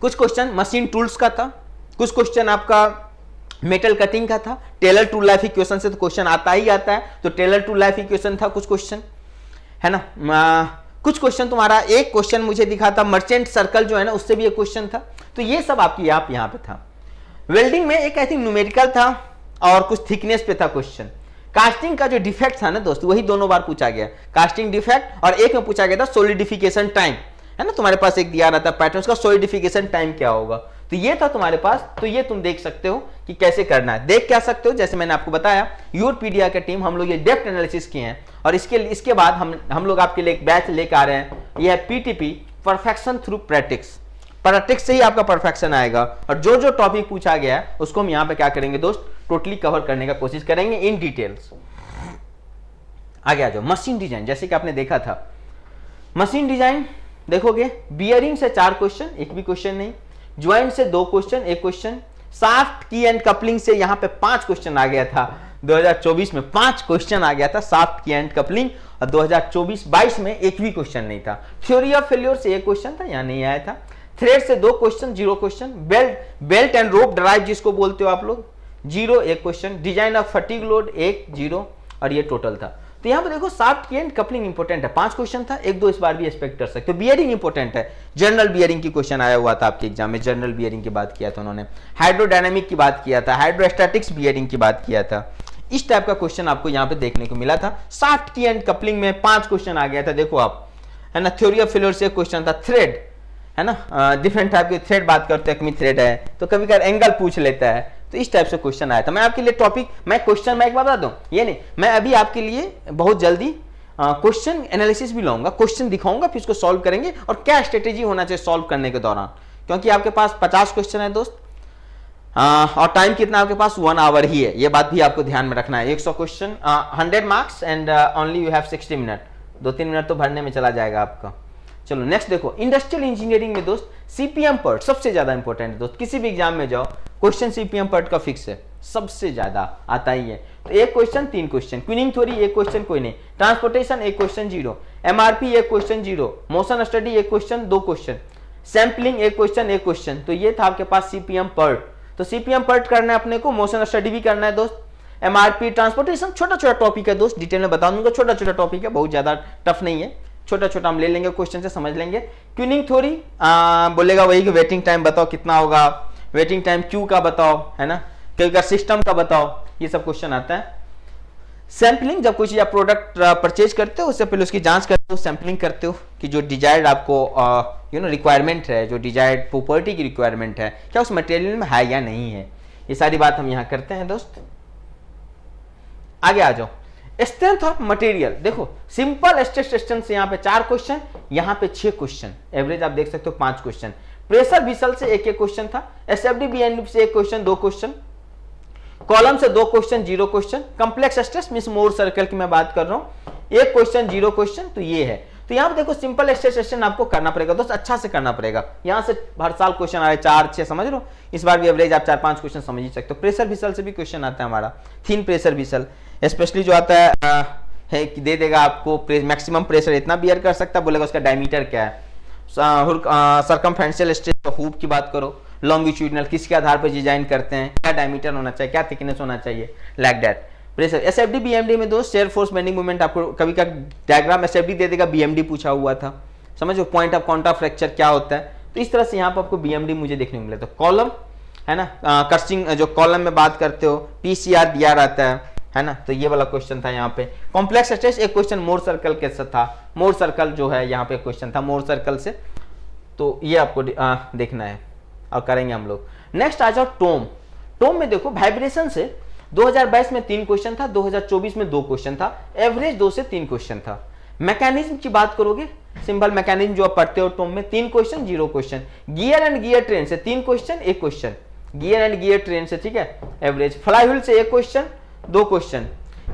A: कुछ क्वेश्चन मशीन टूल्स का था, कुछ क्वेश्चन आपका मेटल कटिंग का था, टेलर टू लाइफ इक्वेशन से तो क्वेश्चन आता ही आता है, तो टेलर टू लाइफ इक्वेशन था कुछ क्वेश्चन, है ना। कुछ क्वेश्चन तुम्हारा, एक क्वेश्चन मुझे दिखा था मर्चेंट सर्कल जो है ना, उससे भी एक क्वेश्चन था, तो ये सब आपकी आप यहाँ पे था। वेल्डिंग में एक आई थिंक न्यूमेरिकल था और कुछ थिकनेस पे था क्वेश्चन। कास्टिंग का जो डिफेक्ट था ना दोस्त, वही दोनों बार पूछा गया, कास्टिंग डिफेक्ट, और एक में पूछा गया था सोलिडिफिकेशन टाइम, है ना, तुम्हारे पास एक दिया रहता है पैटर्न का, सोलिडिफिकेशन टाइम क्या होगा, तो ये था तुम्हारे पास। तो ये तुम देख सकते हो कि कैसे करना है, देख क्या सकते हो, जैसे मैंने आपको बताया यूरोपीडिया की टीम हम लोग ये डेप्थ एनालिसिस किए हैं, और इसके बाद हम लोग आपके लिए एक बैच लेकर आ रहे हैं, ये है PTP, perfection through practice. Practice से ही आपका परफेक्शन आएगा, और जो जो टॉपिक पूछा गया है उसको हम यहाँ पे क्या करेंगे दोस्त, टोटली कवर करने का कोशिश करेंगे इन डिटेल्स। आगे आ जाओ, मशीन डिजाइन, जैसे कि आपने देखा था मशीन डिजाइन देखोगे, बियरिंग से 4 क्वेश्चन, एक भी क्वेश्चन नहीं, ज्वाइंट से 2 क्वेश्चन, 1 क्वेश्चन, शाफ्ट की एंड कपलिंग से यहाँ पे 5 क्वेश्चन आ गया था, 2024 में 5 क्वेश्चन आ गया था शाफ्ट की एंड कपलिंग, और 2024-22 में एक भी क्वेश्चन नहीं था। थ्योरी ऑफ फेल्योर से 1 क्वेश्चन था, यहाँ नहीं आया था। थ्रेड से 2 question, 0 question. Belt and rope drive जिसको बोलते हो आप लोग, 0 1 question. Design of fatigue load 1 0, और ये टोटल था। तो यहाँ पे देखो शाफ्ट की एंड कपलिंग इंपॉर्टेंट है, 5 क्वेश्चन था, 1-2 इस बार भी एक्सपेक्ट कर सकते हो। बियरिंग इंपॉर्टेंट है, जनरल बियरिंग की क्वेश्चन आया हुआ था आपके एग्जाम में, जनरल बियरिंग की बात किया था उन्होंने, हाइड्रोडायनामिक की बात किया था, हाइड्रोस्टैटिक्स बियरिंग की बात किया था, इस टाइप का क्वेश्चन आपको यहाँ पे देखने को मिला था। शाफ्ट की एंड कपलिंग में 5 क्वेश्चन आ गया था, देखो आप, है ना। थ्योरी ऑफ फेल्योर से क्वेश्चन था। थ्रेड, है ना, डिफरेंट टाइप के थ्रेड बात करते हैं, थ्रेड है तो कभी कभी एंगल पूछ लेता है, तो इस टाइप से क्वेश्चन आया था। मैं आपके लिए टॉपिक, मैं क्वेश्चन मैं एक बार बता दूं, ये नहीं, मैं अभी आपके लिए बहुत जल्दी क्वेश्चन एनालिसिस भी लाऊंगा, क्वेश्चन दिखाऊंगा, फिर इसको सॉल्व करेंगे, और क्या स्ट्रेटेजी होना चाहिए सॉल्व करने के दौरान, क्योंकि आपके पास 50 क्वेश्चन है दोस्त, और टाइम कितना आपके पास, 1 आवर ही है, ये बात भी आपको ध्यान में रखना है। 100 question, 100 marks, and only you have 60 minute, 2-3 minute तो भरने में चला जाएगा आपका। चलो नेक्स्ट देखो, इंडस्ट्रियल इंजीनियरिंग में दोस्त सीपीएम पार्ट सबसे ज्यादा इंपॉर्टेंट है दोस्त, किसी भी एग्जाम में जाओ क्वेश्चन सीपीएम पार्ट का फिक्स है, सबसे ज्यादा आता ही है। तो 1 क्वेश्चन 3 क्वेश्चन, क्वीनिंग थ्योरी 1 क्वेश्चन कोई नहीं, transportation 1 question 0, MRP 1 question 0, motion study 1 question 2 question, sampling 1 question 1 question. तो ये था आपके पास सीपीएम पार्ट। तो सीपीएम पार्ट करना है अपने को, मोशन स्टडी भी करना है दोस्त, एमआरपी, ट्रांसपोर्टेशन छोटा छोटा टॉपिक है दोस्त, डिटेल में बता दूंगा, छोटा छोटा टॉपिक है, बहुत ज्यादा टफ नहीं है, छोटा छोटा हम ले लेंगे, क्वेश्चन से समझ लेंगे। क्वीनिंग थ्योरी बोलेगा वही कि वेटिंग टाइम बताओ कितना होगा, वेटिंग टाइम क्यू का बताओ, है ना, कभी का सिस्टम का बताओ, ये सब क्वेश्चन आता है। सैम्पलिंग, जब कोई चीज आप प्रोडक्ट परचेज करते हो उससे पहले उसकी जांच करते हो, सैम्पलिंग करते हो कि जो डिजायर्ड आपको रिक्वायरमेंट है, जो डिजायर्ड प्रॉपर्टी की रिक्वायरमेंट है, क्या उस मटेरियल में है या नहीं है। ये सारी बात हम यहाँ करते हैं दोस्त। आगे आ जाओ, स्ट्रेंथ ऑफ मटेरियल। देखो सिंपल स्ट्रेस टेंशन से यहाँ पे 4 क्वेश्चन, यहाँ पे 6 क्वेश्चन, एवरेज आप देख सकते हो 5 क्वेश्चन। प्रेशर विसल से एक क्वेश्चन था, एसएफडी बीएनडी से 1 क्वेश्चन, 2 क्वेश्चन, कॉलम से 2 question, 0 question, complex stress means more circle की मैं बात कर रहा हूं, 1 क्वेश्चन, 0 क्वेश्चन। तो ये है, तो यहाँ पे देखो सिंपल स्ट्रेस आपको करना पड़ेगा दोस्त, अच्छा से करना पड़ेगा। यहाँ से हर साल क्वेश्चन आ रहे 4 6, समझ लो, इस बार भी एवरेज आप 4 5 क्वेश्चन समझ ही सकते हो। प्रेशर विसल से भी क्वेश्चन आता है हमारा, थिन प्रेशर विसल, स्पेशली जो आता है कि दे देगा आपको मैक्सिमम प्रेशर इतना बियर कर सकता है, बोलेगा उसका डायमीटर क्या है। सर्कमफ्रेंशियल स्ट्रेस तो हुप की बात करो, लॉन्गिट्यूडनल किसके आधार पर डिजाइन करते हैं, क्या डायमीटर होना चाहिए, क्या थिकनेस होना चाहिए, like that. Pressure SFD BMD में दोस्त शेयर फोर्स बेंडिंग मोमेंट, आपको कभी का डायग्राम एसएफडी दे देगा, बीएमडी पूछा हुआ था, समझो पॉइंट ऑफ कॉन्टैक्ट फ्रैक्चर क्या होता है। तो इस तरह से यहाँ पर आपको बीएमडी मुझे देखने को मिला। तो कॉलम है ना, कर्सिंग जो कॉलम में बात करते हो, पीसीआर दिया रहता है ना, तो ये वाला क्वेश्चन था यहाँ पे। कॉम्प्लेक्स स्ट्रेस एक क्वेश्चन मोर सर्कल के साथ था, मोर सर्कल जो है यहाँ पे क्वेश्चन था मोर सर्कल से, तो ये आपको देखना है और करेंगे हम लोग। नेक्स्ट आ जाओ टोम। टोम में देखो वाइब्रेशन से 2022 में 3 क्वेश्चन था, 2024 में 2 क्वेश्चन था, एवरेज 2 से 3 क्वेश्चन था। मैकेनिज्म की बात करोगे, सिंपल मैकेनिज्म जो आप पढ़ते हो टोम में 3 question, 0 question. Gear and gear train से 3 question, 1 question, gear and gear train से, ठीक है, एवरेज। फ्लाईव्हील से 1 question, 2 question.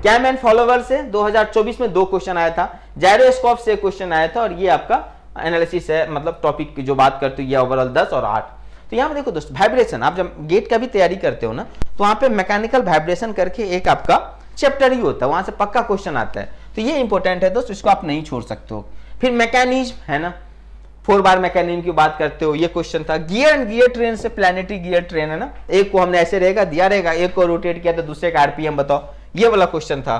A: Cam and follower से 2024 में 2 क्वेश्चन आया था, जायरोस्कोप से 1 क्वेश्चन आया था, और ये आपका एनालिसिस है, मतलब टॉपिक की जो बात करते हो ये ओवरऑल 10 और 8। तो यहाँ पे देखो दोस्त वाइब्रेशन, आप जब गेट का भी तैयारी करते हो ना, तो वहां पे मैकेनिकल वाइब्रेशन करके एक आपका चैप्टर ही होता है, वहां से पक्का क्वेश्चन आता है। तो ये इंपॉर्टेंट है दोस्त, इसको आप नहीं छोड़ सकते हो। फिर मैकेनिज्म है ना, 4 बार मैकेनिज्म की बात करते हो, ये क्वेश्चन था। गियर एंड गियर ट्रेन से प्लैनेटरी गियर ट्रेन है ना, एक को हमने ऐसे रहेगा दिया रहेगा, एक को रोटेट किया तो दूसरे का आरपीएम बताओ, ये वाला क्वेश्चन था।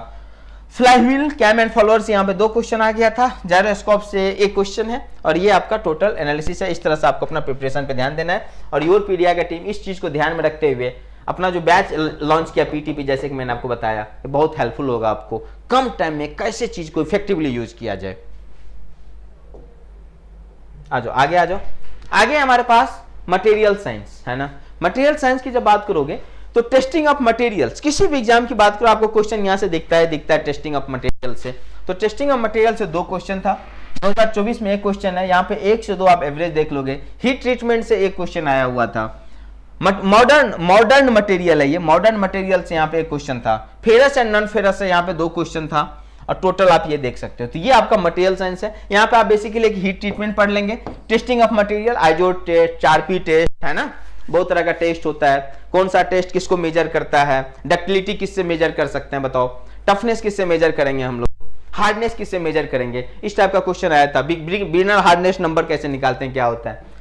A: फ्लाईव्हील, कैम एंड फॉलोअर्स यहाँ पे 2 क्वेश्चन आ गया था, जायरोस्कोप से 1 क्वेश्चन है, और ये आपका टोटल एनालिसिस है। इस तरह से आपको अपना प्रिपरेशन पे ध्यान देना है, और योरपीडिया का टीम इस चीज को ध्यान में रखते हुए अपना जो बैच लॉन्च किया पीटीपी, जैसे कि मैंने आपको बताया, बहुत हेल्पफुल होगा आपको कम टाइम में कैसे चीज को इफेक्टिवली यूज किया जाए। आ जाओ आगे, आ जाओ आगे। हमारे पास मटेरियल साइंस है ना, मटेरियल साइंस की जब बात करोगे तो टेस्टिंग ऑफ मटेरियल्स, किसी भी एग्जाम की बात करो आपको क्वेश्चन यहां से दिखता है टेस्टिंग ऑफ मटेरियल से। तो टेस्टिंग ऑफ मटेरियल से 2 क्वेश्चन था, 2024 में 1 क्वेश्चन है, यहाँ पे 1 से 2 आप एवरेज देख लोगे। हीट ट्रीटमेंट से 1 क्वेश्चन आया हुआ था। मॉडर्न मटेरियल है ये, मॉडर्न मटेरियल से यहाँ पे 1 क्वेश्चन था। फेरस एंड नॉन फेरस से यहाँ पे 2 क्वेश्चन था, और टोटल आप ये देख सकते हो। तो ये आपका मटेरियल साइंस है। यहाँ पे आप बेसिकली एक हीट ट्रीटमेंट पढ़ लेंगे, testing of material, Izod test, 4P test है ना, बहुत तरह का टेस्ट होता है। कौन सा टेस्ट किसको मेजर करता है, डक्टिलिटी किससे मेजर कर सकते हैं बताओ, टफनेस किससे मेजर करेंगे हम लोग, हार्डनेस किससे मेजर करेंगे, इस टाइप का क्वेश्चन आया था। बिगिनर हार्डनेस नंबर कैसे निकालते हैं, क्या होता है।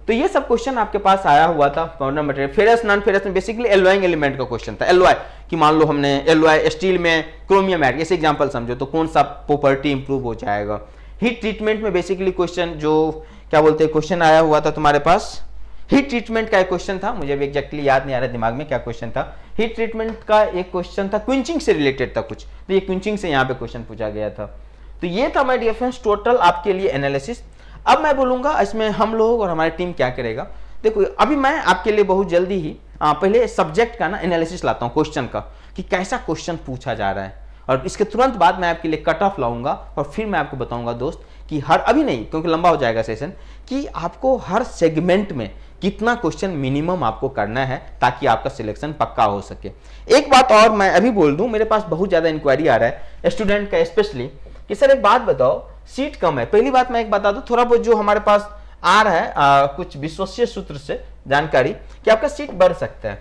A: तो ये सब क्वेश्चन आपके पास आया हुआ था powder material. Ferrous non ferrous में बेसिकली एलॉइंग एलिमेंट का क्वेश्चन था। एलॉय कि मान लो हमने एलॉय स्टील में क्रोमियम ऐड, ऐसे एग्जांपल समझो, तो कौन सा प्रॉपर्टी इंप्रूव हो जाएगा। हीट ट्रीटमेंट में बेसिकली क्वेश्चन जो क्या बोलते हैं, क्वेश्चन आया हुआ था तुम्हारे पास, हीट ट्रीटमेंट का एक क्वेश्चन था, मुझे भी एग्जैक्टली याद नहीं आ रहा दिमाग में क्या क्वेश्चन था। हीट ट्रीटमेंट का एक क्वेश्चन था, क्विंचिंग से रिलेटेड था कुछ, तो ये क्विंचिंग से यहाँ पे क्वेश्चन पूछा गया था। तो ये था माय डियर फ्रेंड्स टोटल आपके लिए एनालिसिस। अब मैं बोलूंगा इसमें हम लोग और हमारी टीम क्या करेगा। देखो अभी मैं आपके लिए बहुत जल्दी ही पहले सब्जेक्ट का ना एनालिसिस लाता हूँ क्वेश्चन का, कि कैसा क्वेश्चन पूछा जा रहा है, और इसके तुरंत बाद मैं आपके लिए कट ऑफ लाऊंगा, और फिर मैं आपको बताऊंगा दोस्त कि हर, अभी नहीं क्योंकि लंबा हो जाएगा सेशन, कि आपको हर सेगमेंट में कितना क्वेश्चन मिनिमम आपको करना है ताकि आपका सिलेक्शन पक्का हो सके। एक बात और मैं अभी बोल दूं, मेरे पास बहुत ज्यादा इंक्वायरी आ रहा है स्टूडेंट का स्पेशली, कि सर एक बात बताओ, सीट कम है। पहली बात मैं एक बता दूं, थोड़ा बहुत जो हमारे पास आ रहा है कुछ विश्वसनीय सूत्र से जानकारी कि आपका सीट बढ़ सकता है,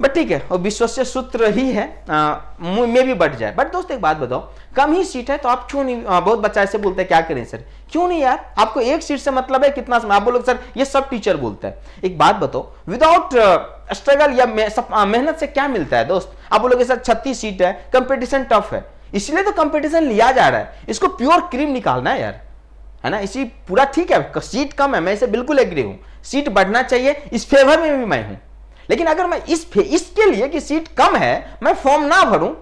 A: बट ठीक है, और विश्वसनीय सूत्र ही है, में भी बढ़ जाए। बट दोस्त एक बात बताओ, कम ही सीट है तो आप क्यों नहीं, बहुत बच्चा ऐसे बोलते हैं क्या करें सर, क्यों नहीं यार, आपको एक सीट से मतलब है कितना समय, आप बोलोगे सर ये सब टीचर बोलता है। एक बात बताओ, विदाउट स्ट्रगल या मेहनत से क्या मिलता है दोस्त। आप बोलोगे सर 36 सीट है, कंपटीशन टफ है, इसलिए तो कंपटीशन लिया जा रहा है, इसको प्योर क्रीम निकालना है यार, है ना। इसी पूरा ठीक है, सीट कम है, मैं इसे बिल्कुल एग्री हूं, सीट बढ़ना चाहिए, इस फेवर में भी मैं हूं, लेकिन अगर मैं इसके लिए कि सीट कम है मैं फॉर्म ना भरूं,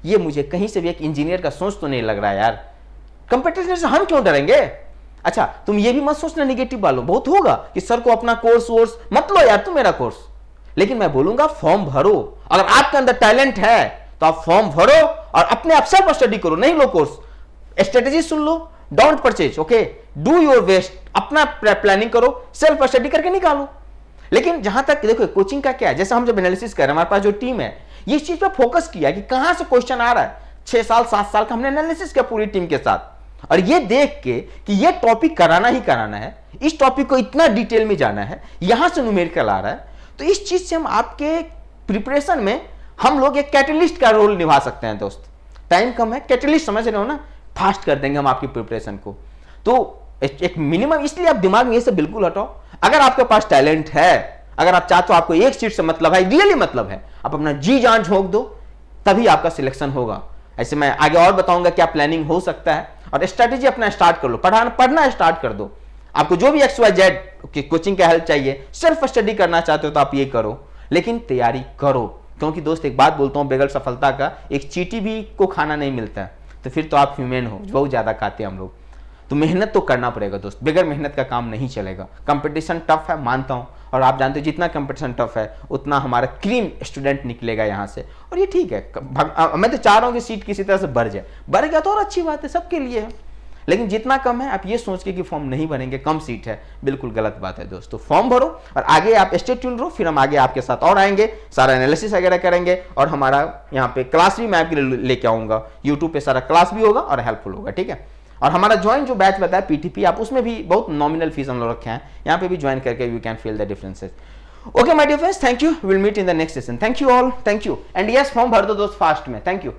A: ये मुझे कहीं से भी एक इंजीनियर का सोच तो नहीं लग रहा है यार। कंपटीशन से हम क्यों डरेंगे? अच्छा तुम ये भी मत सोचना निगेटिव वालों, बहुत होगा कि सर को अपना कोर्स वोर्स मत लो यार तुम मेरा कोर्स, लेकिन मैं बोलूंगा फॉर्म भरो। अगर आपके अंदर टैलेंट है तो आप फॉर्म भरो और अपने आप सेल्फ स्टडी करो, नहीं लो कोर्स, स्ट्रेटेजी सुन लो, don't purchase, okay, do your best, अपना प्लानिंग करो, सेल्फ स्टडी करके निकालो। लेकिन जहां तक देखो कोचिंग का क्या है, जैसे हम जब एनालिसिस कर रहे हैं, हमारे पास जो टीम है ये इस चीज पे फोकस किया कि कहां से क्वेश्चन आ रहा है। 6 साल 7 साल का हमने एनालिसिस किया पूरी टीम के साथ, और ये देख के कि ये टॉपिक कराना ही कराना है, इस टॉपिक को इतना डिटेल में जाना है, यहां से न्यूमेरिकल आ रहा है, तो इस चीज से हम आपके प्रिपरेशन में हम लोग एक कैटलिस्ट का रोल निभा सकते हैं दोस्त। टाइम कम है, कैटलिस्ट समझ रहे हो ना, फास्ट कर देंगे हम आपकी प्रिपरेशन को। तो एक मिनिमम, इसलिए आप दिमाग में ये सब बिल्कुल हटाओ। अगर आपके पास टैलेंट है, अगर आप चाहते हो, आपको एक सीट से मतलब है, रियली मतलब है, आप अपना जी जान झोंक दो, तभी आपका सिलेक्शन होगा। ऐसे मैं आगे और बताऊंगा क्या प्लानिंग हो सकता है, और स्ट्रैटेजी अपना स्टार्ट कर लो, पढ़ना स्टार्ट कर दो। आपको जो भी XYZ की कोचिंग का हेल्प चाहिए, सेल्फ स्टडी करना चाहते हो तो आप ये करो, लेकिन तैयारी करो। क्योंकि दोस्त एक बात बोलता हूं, बगैर सफलता का एक चींटी भी को खाना नहीं मिलता है, तो फिर तो आप ह्यूमन हो, बहुत ज्यादा खाते हैं हम लोग। तो मेहनत तो करना पड़ेगा दोस्त, बगैर मेहनत का काम नहीं चलेगा। कंपटीशन टफ है मानता हूं, और आप जानते हो जितना कंपटीशन टफ है उतना हमारा क्रीम स्टूडेंट निकलेगा यहाँ से, और ये ठीक है। मैं तो चाह रहा हूँ कि सीट किसी तरह से बढ़ जाए, बढ़ गया तो और अच्छी बात है, सबके लिए है। लेकिन जितना कम है, आप ये सोच के कि फॉर्म नहीं भरेंगे, कम सीट है, बिल्कुल गलत बात है दोस्तों। फॉर्म भरो और आगे आप स्टे ट्यून रहो, फिर हम आगे आपके साथ और आएंगे, सारा एनालिसिस वगैरह करेंगे, और हमारा यहाँ पे क्लास भी मैं आपके लिए लेके आऊंगा, यूट्यूब पे सारा क्लास भी होगा और हेल्पफुल होगा, ठीक है। और हमारा ज्वाइन जो बैच बताया PTP, आप उसमें भी बहुत नॉमिनल फीस हम लोग रखे हैं, यहाँ पे भी ज्वाइन करके you can feel the differences. Okay my dear friends, thank you, will meet in the next session. Thank you all, thank you, and yes form भर दो दोस्त फास्ट में। Thank you.